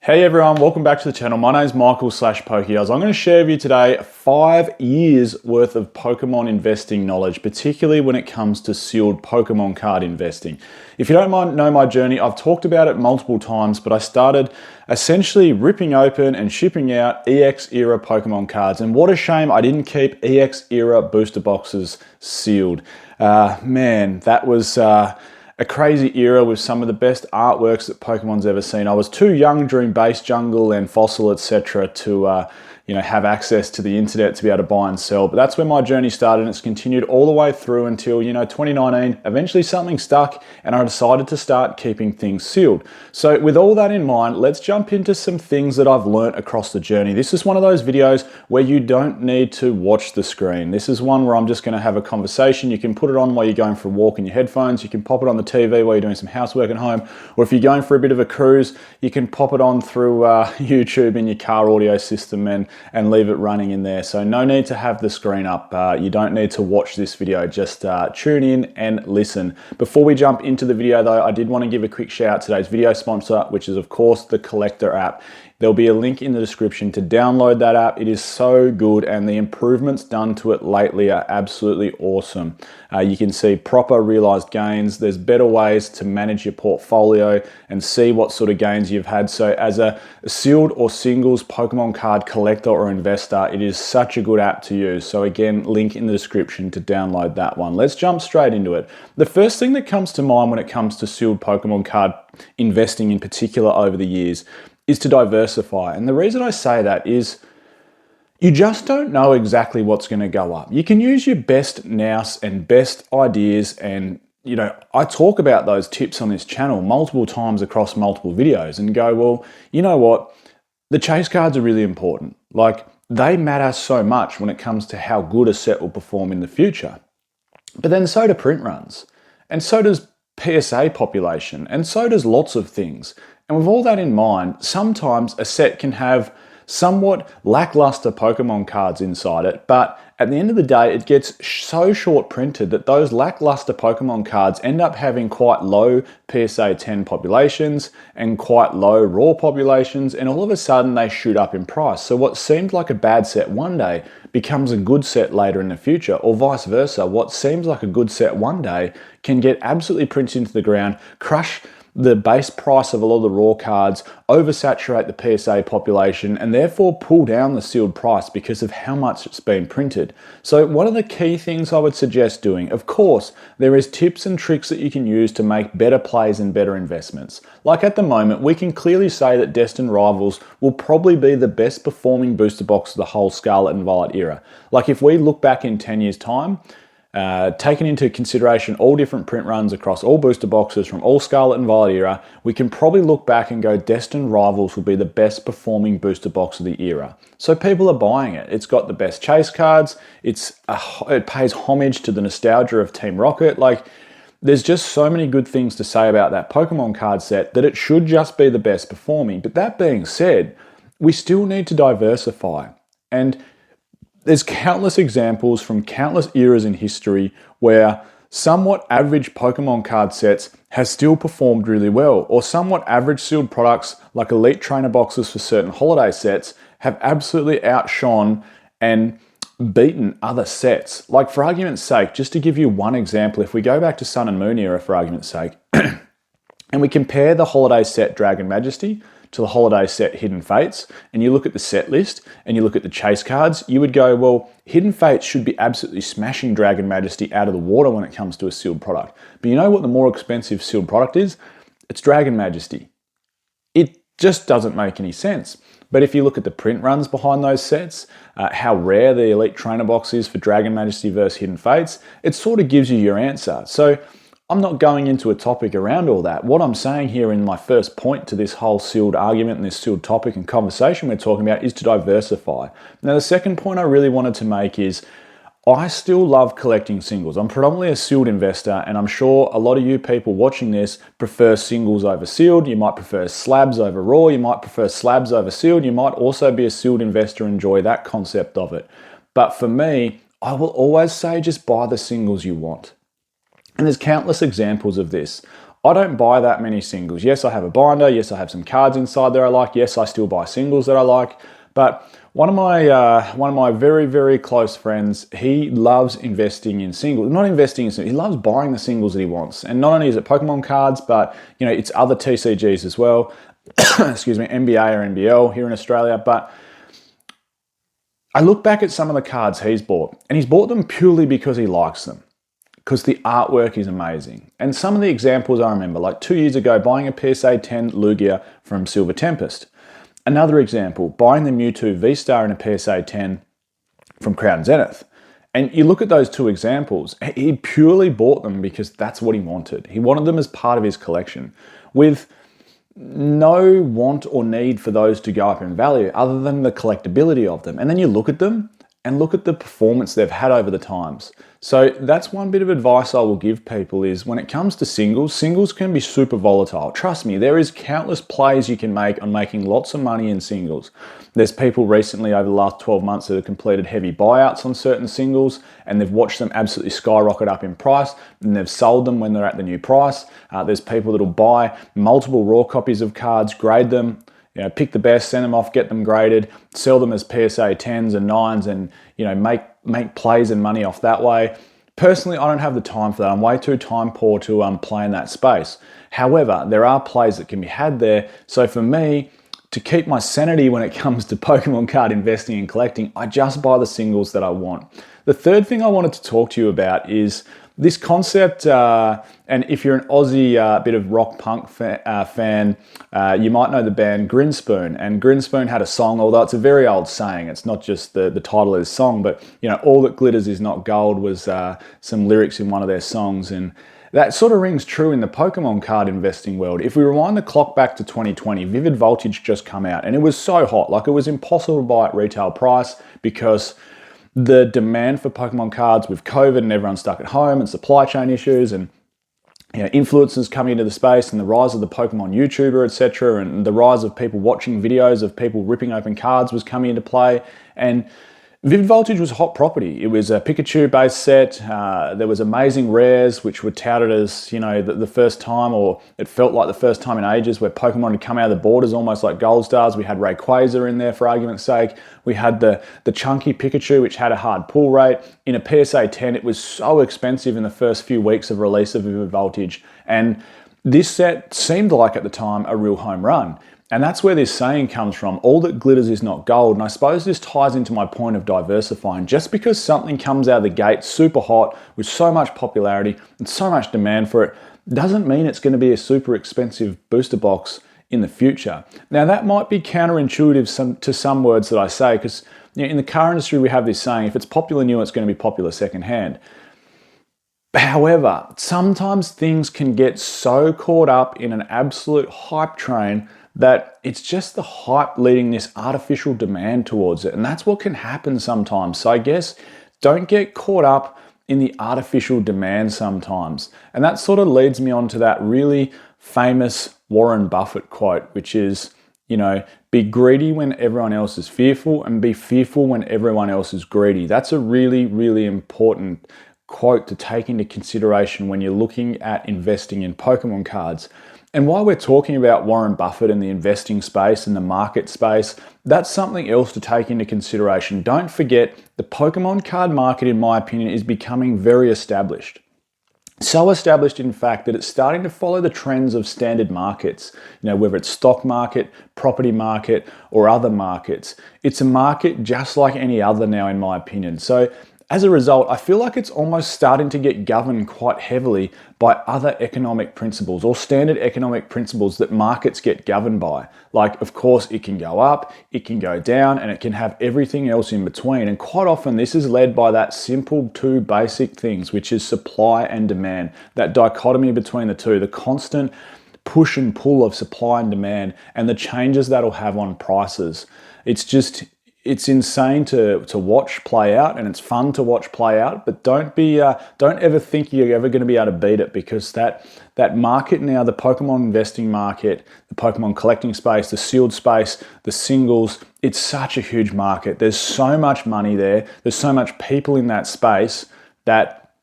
Hey everyone, welcome back to the channel. My name is Michael/Pokeoz. I'm going to share with you today 5 years worth of Pokemon investing knowledge, particularly when it comes to sealed Pokemon card investing. If you don't know my journey, I've talked about it multiple times, but I started essentially ripping open and shipping out EX era Pokemon cards. And what a shame I didn't keep EX era booster boxes sealed. Man, that was a crazy era with some of the best artworks that Pokemon's ever seen. I was too young during Base Jungle and Fossil, etc. to have access to the internet to be able to buy and sell. But that's where my journey started, and it's continued all the way through until 2019. Eventually something stuck and I decided to start keeping things sealed. So with all that in mind, let's jump into some things that I've learnt across the journey. This is one of those videos where you don't need to watch the screen. This is one where I'm just going to have a conversation. You can put it on while you're going for a walk in your headphones. You can pop it on the TV while you're doing some housework at home. Or if you're going for a bit of a cruise, you can pop it on through YouTube in your car audio system and leave it running in there. So no need to have the screen up. You don't need to watch this video. Just tune in and listen. Before we jump into the video though, I did want to give a quick shout out to today's video sponsor, which is of course the Collector app. There'll be a link in the description to download that app. It is so good, and the improvements done to it lately are absolutely awesome. You can see proper realized gains. There's better ways to manage your portfolio and see what sort of gains you've had. So as a sealed or singles Pokemon card collector or investor, it is such a good app to use. So again, link in the description to download that one. Let's jump straight into it. The first thing that comes to mind when it comes to sealed Pokemon card investing in particular over the years is to diversify. And the reason I say that is you just don't know exactly what's going to go up. You can use your best nous and best ideas, and I talk about those tips on this channel multiple times across multiple videos and go, well, you know what? The chase cards are really important. Like, they matter so much when it comes to how good a set will perform in the future. But then so do print runs, and so does PSA population, and so does lots of things. And with all that in mind, sometimes a set can have somewhat lackluster Pokemon cards inside it, but at the end of the day, it gets so short printed that those lackluster Pokemon cards end up having quite low PSA 10 populations and quite low raw populations, and all of a sudden they shoot up in price. So what seemed like a bad set one day becomes a good set later in the future, or vice versa. What seems like a good set one day can get absolutely printed into the ground, crush the base price of a lot of the raw cards, oversaturate the PSA population, and therefore pull down the sealed price because of how much it's been printed. So one of the key things I would suggest doing, of course, there is tips and tricks that you can use to make better plays and better investments. Like at the moment, we can clearly say that Destined Rivals will probably be the best performing booster box of the whole Scarlet and Violet era. Like if we look back in 10 years time, taking into consideration all different print runs across all booster boxes from all Scarlet and Violet era, we can probably look back and go Destined Rivals will be the best performing booster box of the era. So people are buying it. It's got the best chase cards. It pays homage to the nostalgia of Team Rocket. Like, there's just so many good things to say about that Pokemon card set that it should just be the best performing. But that being said, we still need to diversify. And there's countless examples from countless eras in history where somewhat average Pokemon card sets have still performed really well, or somewhat average sealed products like Elite Trainer boxes for certain holiday sets have absolutely outshone and beaten other sets. Like, for argument's sake, just to give you one example, if we go back to Sun and Moon era for argument's sake, and we compare the holiday set Dragon Majesty to the holiday set Hidden Fates, and you look at the set list and you look at the chase cards, you would go, well, Hidden Fates should be absolutely smashing Dragon Majesty out of the water when it comes to a sealed product. But you know what the more expensive sealed product is? It's Dragon Majesty. It just doesn't make any sense. But if you look at the print runs behind those sets, how rare the Elite Trainer box is for Dragon Majesty versus Hidden Fates, it sort of gives you your answer. So I'm not going into a topic around all that. What I'm saying here in my first point to this whole sealed argument and this sealed topic and conversation we're talking about is to diversify. Now, the second point I really wanted to make is I still love collecting singles. I'm predominantly a sealed investor, and I'm sure a lot of you people watching this prefer singles over sealed. You might prefer slabs over raw. You might prefer slabs over sealed. You might also be a sealed investor and enjoy that concept of it. But for me, I will always say just buy the singles you want. And there's countless examples of this. I don't buy that many singles. Yes, I have a binder. Yes, I have some cards inside there I like. Yes, I still buy singles that I like. But one of my very, very close friends, he loves investing in singles. Not investing in singles, he loves buying the singles that he wants. And not only is it Pokemon cards, but it's other TCGs as well. Excuse me, NBA or NBL here in Australia. But I look back at some of the cards he's bought, and he's bought them purely because he likes them, because the artwork is amazing. And some of the examples I remember, like 2 years ago, buying a PSA 10 Lugia from Silver Tempest. Another example, buying the Mewtwo V-Star in a PSA 10 from Crown Zenith. And you look at those two examples, he purely bought them because that's what he wanted. He wanted them as part of his collection, with no want or need for those to go up in value other than the collectability of them. And then you look at them and look at the performance they've had over the times. So that's one bit of advice I will give people is when it comes to singles, singles can be super volatile. Trust me, there is countless plays you can make on making lots of money in singles. There's people recently over the last 12 months that have completed heavy buyouts on certain singles and they've watched them absolutely skyrocket up in price and they've sold them when they're at the new price. There's people that will buy multiple raw copies of cards, grade them, pick the best, send them off, get them graded, sell them as PSA 10s and 9s and, make plays and money off that way. Personally, I don't have the time for that. I'm way too time poor to play in that space. However, there are plays that can be had there. So for me, to keep my sanity when it comes to Pokemon card investing and collecting, I just buy the singles that I want. The third thing I wanted to talk to you about is this concept, and if you're an Aussie bit of rock punk fan, you might know the band Grinspoon. And Grinspoon had a song, although it's a very old saying. It's not just the title of the song, but all that glitters is not gold was some lyrics in one of their songs. And that sort of rings true in the Pokemon card investing world. If we rewind the clock back to 2020, Vivid Voltage just come out, and it was so hot. Like, it was impossible to buy at retail price because the demand for Pokemon cards with COVID and everyone stuck at home and supply chain issues and influencers coming into the space and the rise of the Pokemon YouTuber, etc., and the rise of people watching videos of people ripping open cards was coming into play. And Vivid Voltage was a hot property. It was a Pikachu-based set. There was amazing rares, which were touted as, the first time, or it felt like the first time in ages, where Pokemon had come out of the borders almost like Gold Stars. We had Rayquaza in there, for argument's sake. We had the chunky Pikachu, which had a hard pull rate. In a PSA 10, it was so expensive in the first few weeks of release of Vivid Voltage. And this set seemed like, at the time, a real home run. And that's where this saying comes from, all that glitters is not gold. And I suppose this ties into my point of diversifying. Just because something comes out of the gate super hot with so much popularity and so much demand for it, doesn't mean it's going to be a super expensive booster box in the future. Now, that might be counterintuitive to some words that I say, because in the car industry, we have this saying, if it's popular new, it's going to be popular secondhand. However, sometimes things can get so caught up in an absolute hype train that it's just the hype leading this artificial demand towards it. And that's what can happen sometimes. So I guess don't get caught up in the artificial demand sometimes. And that sort of leads me on to that really famous Warren Buffett quote, which is, be greedy when everyone else is fearful and be fearful when everyone else is greedy. That's a really, really important quote to take into consideration when you're looking at investing in Pokemon cards. And while we're talking about Warren Buffett and the investing space and the market space, that's something else to take into consideration. Don't forget, the Pokemon card market, in my opinion, is becoming very established. So established, in fact, that it's starting to follow the trends of standard markets, whether it's stock market, property market, or other markets. It's a market just like any other now, in my opinion. So as a result, I feel like it's almost starting to get governed quite heavily by other economic principles or standard economic principles that markets get governed by. Like, of course, it can go up, it can go down, and it can have everything else in between. And quite often this is led by that simple two basic things, which is supply and demand. That dichotomy between the two, the constant push and pull of supply and demand, and the changes that'll have on prices. It's insane to watch play out, and it's fun to watch play out, but don't ever think you're ever going to be able to beat it, because that market now, the Pokemon investing market, the Pokemon collecting space, the sealed space, the singles, it's such a huge market. There's so much money there. There's so much people in that space that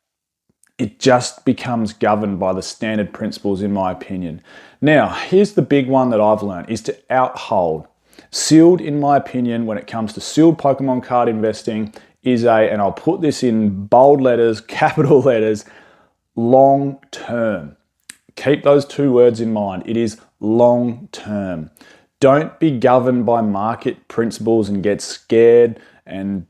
it just becomes governed by the standard principles, in my opinion. Now, here's the big one that I've learned, is to out-hold. Sealed, in my opinion, when it comes to sealed Pokemon card investing, is and I'll put this in bold letters, capital letters, long term. Keep those two words in mind. It is long term. Don't be governed by market principles and get scared and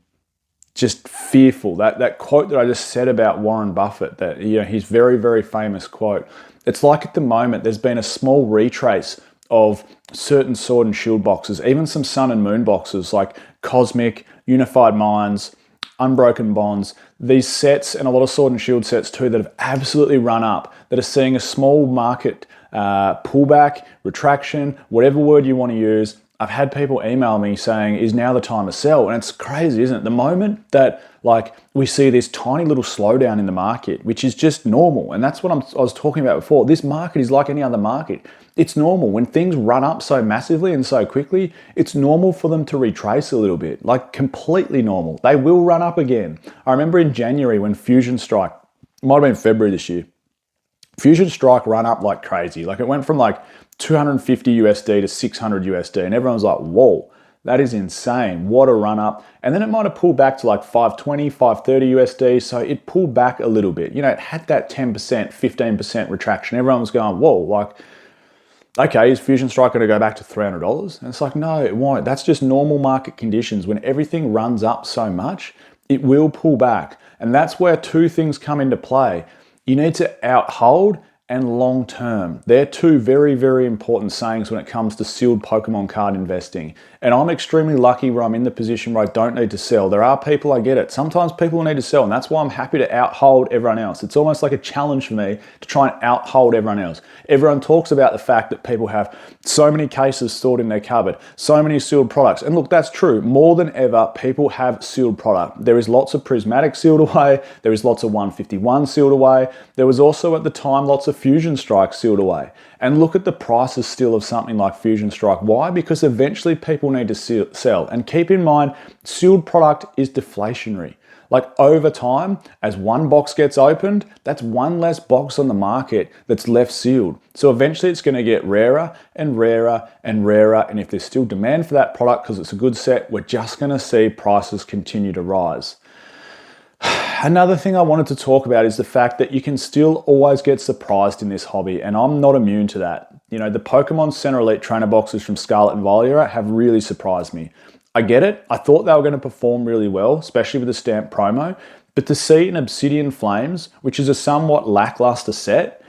just fearful. That quote that I just said about Warren Buffett, that, you know, his very, very famous quote. It's like at the moment there's been a small retrace of certain Sword and Shield boxes, even some Sun and Moon boxes like Cosmic, Unified Minds, Unbroken Bonds, these sets, and a lot of Sword and Shield sets too, that have absolutely run up, that are seeing a small market pullback, retraction, whatever word you want to use. I've had people email me saying, is now the time to sell? And it's crazy, isn't it? The moment that we see this tiny little slowdown in the market, which is just normal, and that's what I was talking about before. This market is like any other market. It's normal. When things run up so massively and so quickly, it's normal for them to retrace a little bit, like completely normal. They will run up again. I remember in January when Fusion Strike, it might have been February this year, Fusion Strike ran up like crazy. Like it went from like 250 USD to 600 USD, and everyone was like, whoa, that is insane. What a run up. And then it might have pulled back to like 520, 530 USD. So it pulled back a little bit. You know, it had that 10%, 15% retraction. Everyone was going, whoa, like, okay, is Fusion Strike going to go back to $300? And it's like, no, it won't. That's just normal market conditions. When everything runs up so much, it will pull back. And that's where two things come into play. You need to outhold and long term. They're two very, very important sayings when it comes to sealed Pokemon card investing. And I'm extremely lucky where I'm in the position where I don't need to sell. There are people, I get it. Sometimes people need to sell, and that's why I'm happy to outhold everyone else. It's almost like a challenge for me to try and outhold everyone else. Everyone talks about the fact that people have so many cases stored in their cupboard, so many sealed products. And look, that's true. More than ever, people have sealed product. There is lots of Prismatic sealed away. There is lots of 151 sealed away. There was also at the time lots of Fusion Strike sealed away. And look at the prices still of something like Fusion Strike. Why? Because eventually people need to sell. And keep in mind, sealed product is deflationary. Like over time, as one box gets opened, that's one less box on the market that's left sealed. So eventually it's going to get rarer and rarer and rarer. And if there's still demand for that product because it's a good set, we're just going to see prices continue to rise. Another thing I wanted to talk about is the fact that you can still always get surprised in this hobby, and I'm not immune to that. You know, the Pokemon Center Elite Trainer boxes from Scarlet and Violet have really surprised me. I get it. I thought they were going to perform really well, especially with the stamp promo, but to see an Obsidian Flames, which is a somewhat lackluster set,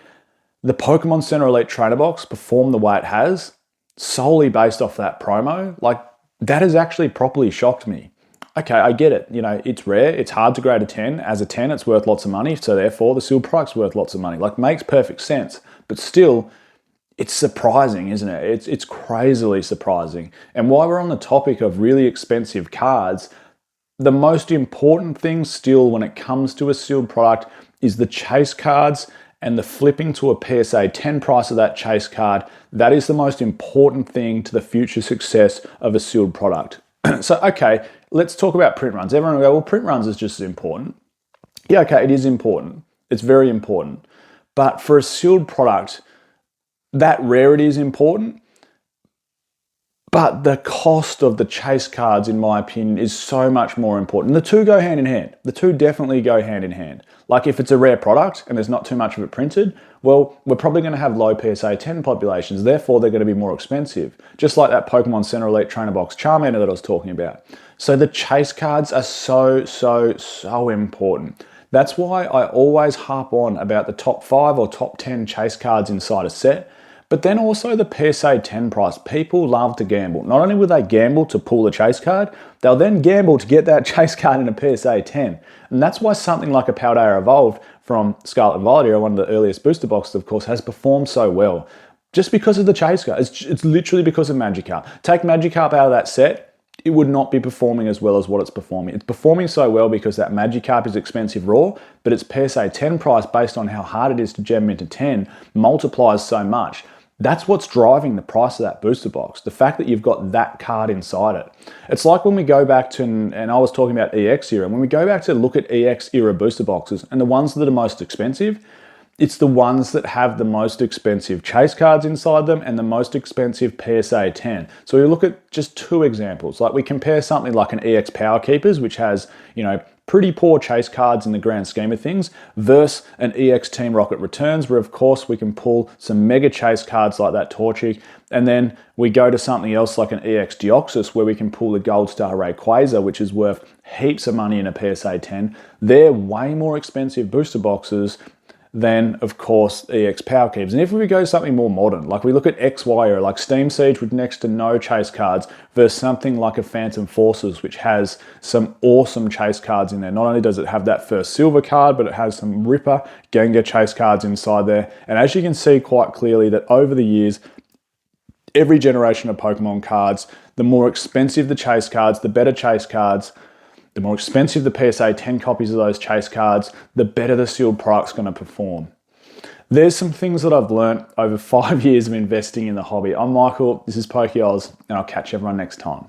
the Pokemon Center Elite Trainer box perform the way it has, solely based off that promo, like that has actually properly shocked me. Okay, I get it. You know, it's rare. It's hard to grade a 10. As a 10, it's worth lots of money. So therefore, the sealed product's worth lots of money. Like, makes perfect sense. But still, it's surprising, isn't it? It's crazily surprising. And while we're on the topic of really expensive cards, the most important thing still when it comes to a sealed product is the chase cards and the flipping to a PSA 10 price of that chase card. That is the most important thing to the future success of a sealed product. So, okay, let's talk about print runs. Everyone will go, well, print runs is just as important. Yeah, okay, it is important. It's very important. But for a sealed product, that rarity is important. But the cost of the chase cards, in my opinion, is so much more important. The two go hand in hand. The two definitely go hand in hand. Like if it's a rare product and there's not too much of it printed, well, we're probably going to have low PSA 10 populations. Therefore, they're going to be more expensive. Just like that Pokemon Center Elite Trainer Box Charmander that I was talking about. So the chase cards are so important. That's why I always harp on about the top 5 or top 10 chase cards inside a set. But then also the PSA 10 price. People love to gamble. Not only will they gamble to pull the chase card, they'll then gamble to get that chase card in a PSA 10. And that's why something like a Paldea Evolved from Scarlet and Violet, one of the earliest booster boxes, of course, has performed so well. Just because of the chase card. It's literally because of Magikarp. Take Magikarp out of that set, it would not be performing as well as what it's performing. It's performing so well because that Magikarp is expensive raw, but its PSA 10 price, based on how hard it is to gem into 10, multiplies so much. That's what's driving the price of that booster box. The fact that you've got that card inside it. It's like when we go back to, and I was talking about EX era, when we go back to look at EX era booster boxes and the ones that are most expensive, it's the ones that have the most expensive chase cards inside them and the most expensive PSA 10. So we look at just two examples. Like we compare something like an EX Power Keepers, which has, pretty poor chase cards in the grand scheme of things, versus an EX Team Rocket Returns, where of course we can pull some mega chase cards like that Torchic, and then we go to something else like an EX Deoxys, where we can pull the Gold Star Rayquaza, which is worth heaps of money in a PSA 10. They're way more expensive booster boxes than, of course, EX Power Keepers. And if we go something more modern, like we look at XY or like Steam Siege with next to no chase cards versus something like a Phantom Forces, which has some awesome chase cards in there. Not only does it have that first silver card, but it has some Ripper, Gengar chase cards inside there. And as you can see quite clearly that over the years, every generation of Pokemon cards, the more expensive the chase cards, the better chase cards, the more expensive the PSA 10 copies of those chase cards, the better the sealed product's going to perform. There's some things that I've learned over 5 years of investing in the hobby. I'm Michael, this is PokeOz, and I'll catch everyone next time.